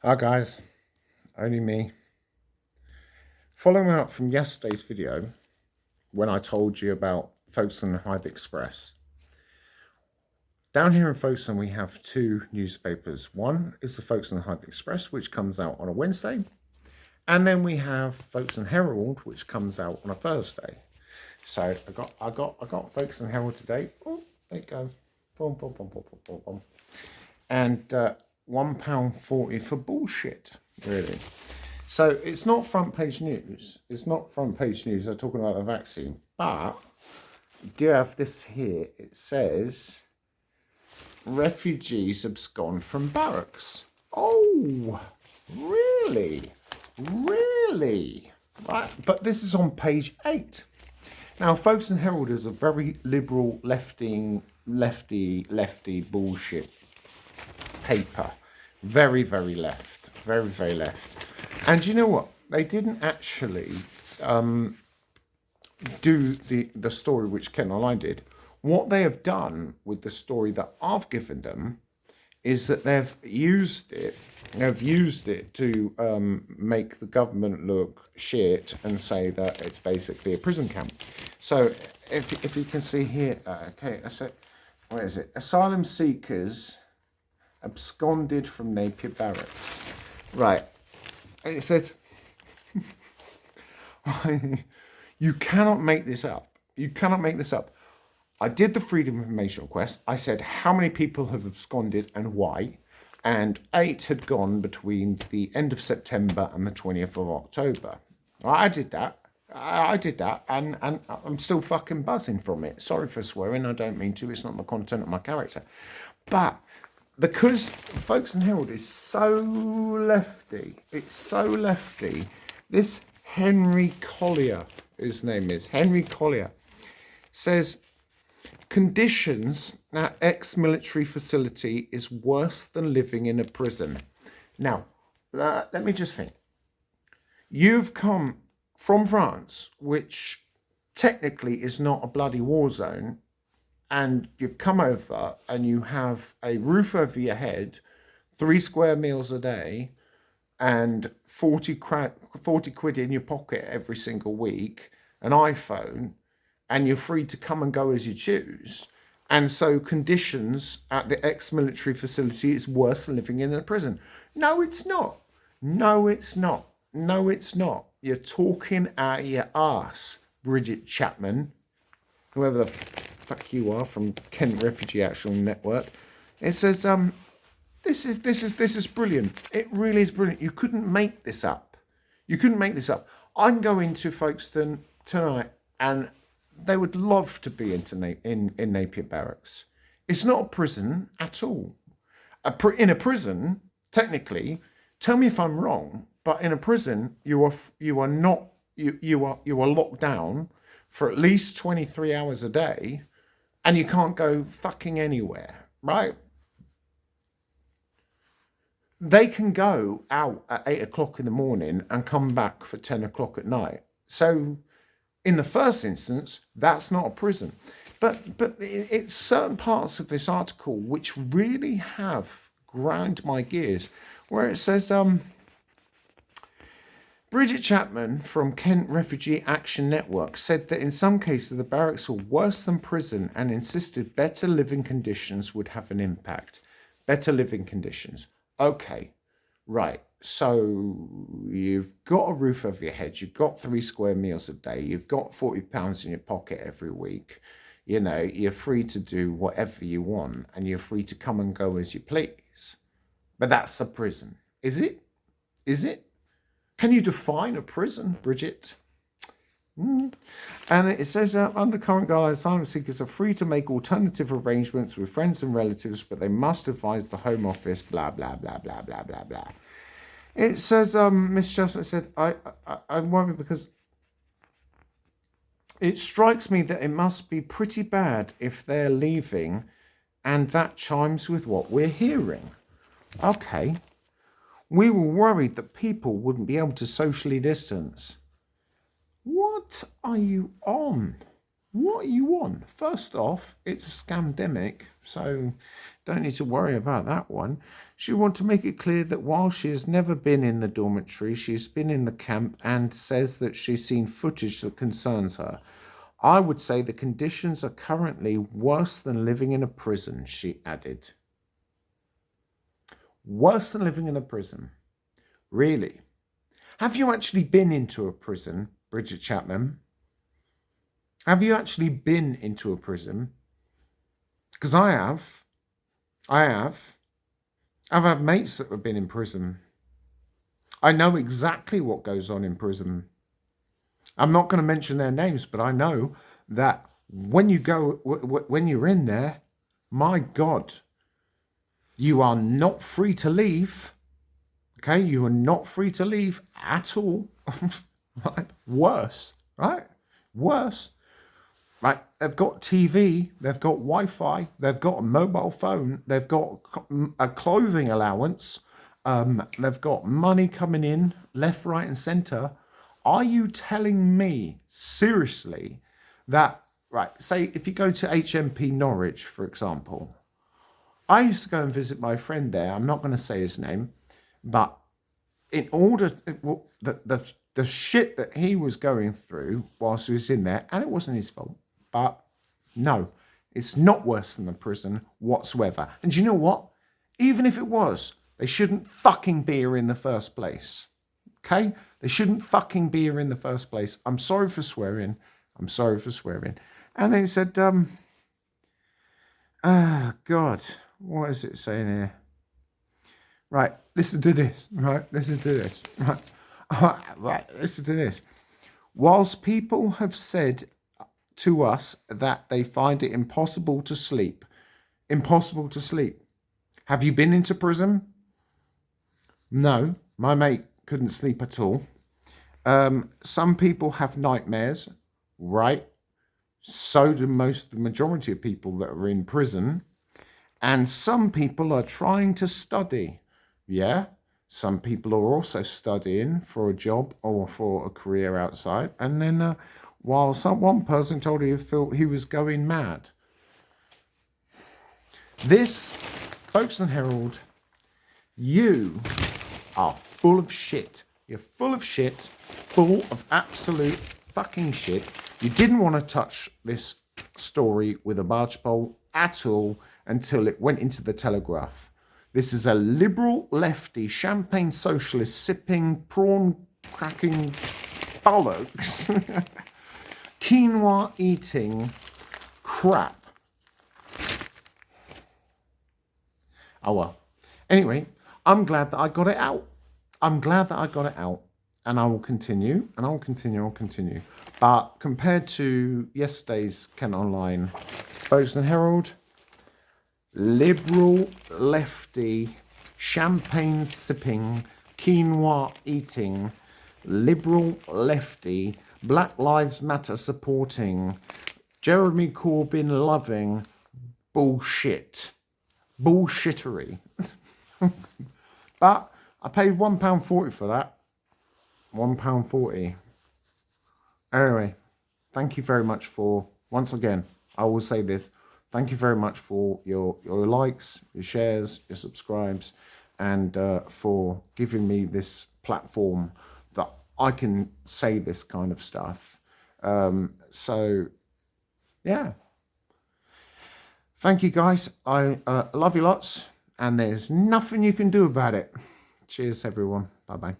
Hi guys, only me. Following up from yesterday's video when I told you about Folkestone Herald Express. Down here in Folkestone we have two newspapers. One is the Folkestone Herald Express, which comes out on a Wednesday, and then we have Folkestone Herald, which comes out on a Thursday. So I got Folkestone Herald today. Oh, there you go. Boom, boom, boom, boom, boom, boom. And £1.40 for bullshit, really. So it's not front page news. It's not front page news. They're talking about the vaccine. But I do have this here. It says, refugees abscond from barracks. Oh, really? Really? Right. But this is on page 8. Now, Folkestone Herald is a very liberal, lefty bullshit paper. Very, very left. Very, very left. And you know what? They didn't actually do the story which Ken and I did. What they have done with the story that I've given them is that they've used it to make the government look shit and say that it's basically a prison camp. So if you can see here, okay, so where is it? Asylum seekers absconded from Napier Barracks. Right. It says, you cannot make this up. You cannot make this up. I did the Freedom of Information request. I said how many people have absconded and why. And 8 had gone between the end of September and the 20th of October. I did that. And I'm still fucking buzzing from it. Sorry for swearing. I don't mean to. It's not the content of my character. But because Folkestone Herald is so lefty, it's so lefty, this Henry Collier, his name is, Henry Collier, says, conditions at ex-military facility is worse than living in a prison. Now, let me just think. You've come from France, which technically is not a bloody war zone, and you've come over and you have a roof over your head, 3 square meals a day, and 40 quid in your pocket every single week, an iPhone, and you're free to come and go as you choose. And so conditions at the ex-military facility is worse than living in a prison. No, it's not. No, it's not. No, it's not. You're talking out of your arse, Bridget Chapman, whoever the fuck you are from Kent Refugee Action Network. It says, this is brilliant. It really is brilliant. You couldn't make this up. You couldn't make this up. I'm going to Folkestone tonight, and they would love to be in Napier Barracks. It's not a prison at all. In a prison, technically, tell me if I'm wrong, but in a prison, you are locked down for at least 23 hours a day, and you can't go fucking anywhere, right? They can go out at 8 o'clock in the morning and come back for 10 o'clock at night. So in the first instance, that's not a prison. But it's certain parts of this article which really have ground my gears, where it says, Bridget Chapman from Kent Refugee Action Network said that in some cases the barracks were worse than prison and insisted better living conditions would have an impact. Better living conditions. Okay, right. So you've got a roof over your head. You've got 3 square meals a day. You've got £40 in your pocket every week. You know, you're free to do whatever you want and you're free to come and go as you please. But that's a prison. Is it? Is it? Can you define a prison, Bridget? And it says, under current guidelines, asylum seekers are free to make alternative arrangements with friends and relatives, but they must advise the Home Office, blah, blah, blah, blah, blah, blah, blah. It says, Miss Chestnut said, I'm worried because it strikes me that it must be pretty bad if they're leaving, and that chimes with what we're hearing. Okay. We were worried that people wouldn't be able to socially distance. What are you on? What are you on? First off, it's a scamdemic, so don't need to worry about that one. She wants to make it clear that while she has never been in the dormitory, she's been in the camp and says that she's seen footage that concerns her. I would say the conditions are currently worse than living in a prison, she added. Worse than living in a prison. Really? Have you actually been into a prison, Bridget Chapman? Have you actually been into a prison? Because I have. I've had mates that have been in prison. I know exactly what goes on in prison. I'm not going to mention their names, but I know that when you go, when you're in there, my God, you are not free to leave. Okay, you are not free to leave at all. Right? Worse, right? Worse. Right? They've got TV, they've got Wi-Fi, they've got a mobile phone, they've got a clothing allowance, they've got money coming in left, right, and centre. Are you telling me seriously that, right? Say if you go to HMP Norwich, for example. I used to go and visit my friend there. I'm not going to say his name, but in order, the shit that he was going through whilst he was in there, and it wasn't his fault, but no, it's not worse than the prison whatsoever. And do you know what? Even if it was, they shouldn't fucking be here in the first place. Okay? They shouldn't fucking be here in the first place. I'm sorry for swearing. I'm sorry for swearing. And then he said, God, what is it saying here? Right, listen to this. Right, listen to this. Right, listen to this. Whilst people have said to us that they find it impossible to sleep. Impossible to sleep. Have you been into prison? No, my mate couldn't sleep at all. Some people have nightmares, right? So do the majority of people that are in prison. And some people are trying to study. Yeah, some people are also studying for a job or for a career outside. And then while one person told he felt he was going mad. This, Folkestone Herald, you are full of shit. You're full of shit, full of absolute fucking shit. You didn't want to touch this story with a barge pole at all until it went into the Telegraph. This is a liberal, lefty, champagne socialist, sipping, prawn cracking bollocks, quinoa eating crap. Oh well. Anyway, I'm glad that I got it out. I'm glad that I got it out. And I will continue, and I'll continue. But compared to yesterday's Kent Online, Folkestone Herald, liberal, lefty, champagne sipping, quinoa eating, liberal, lefty, Black Lives Matter supporting, Jeremy Corbyn loving bullshit. Bullshittery. But I paid £1.40 for that. £1.40. Anyway, thank you very much for, once again, I will say this, thank you very much for your likes, your shares, your subscribes, and for giving me this platform that I can say this kind of stuff. So, yeah. Thank you, guys. I love you lots, and there's nothing you can do about it. Cheers, everyone. Bye-bye.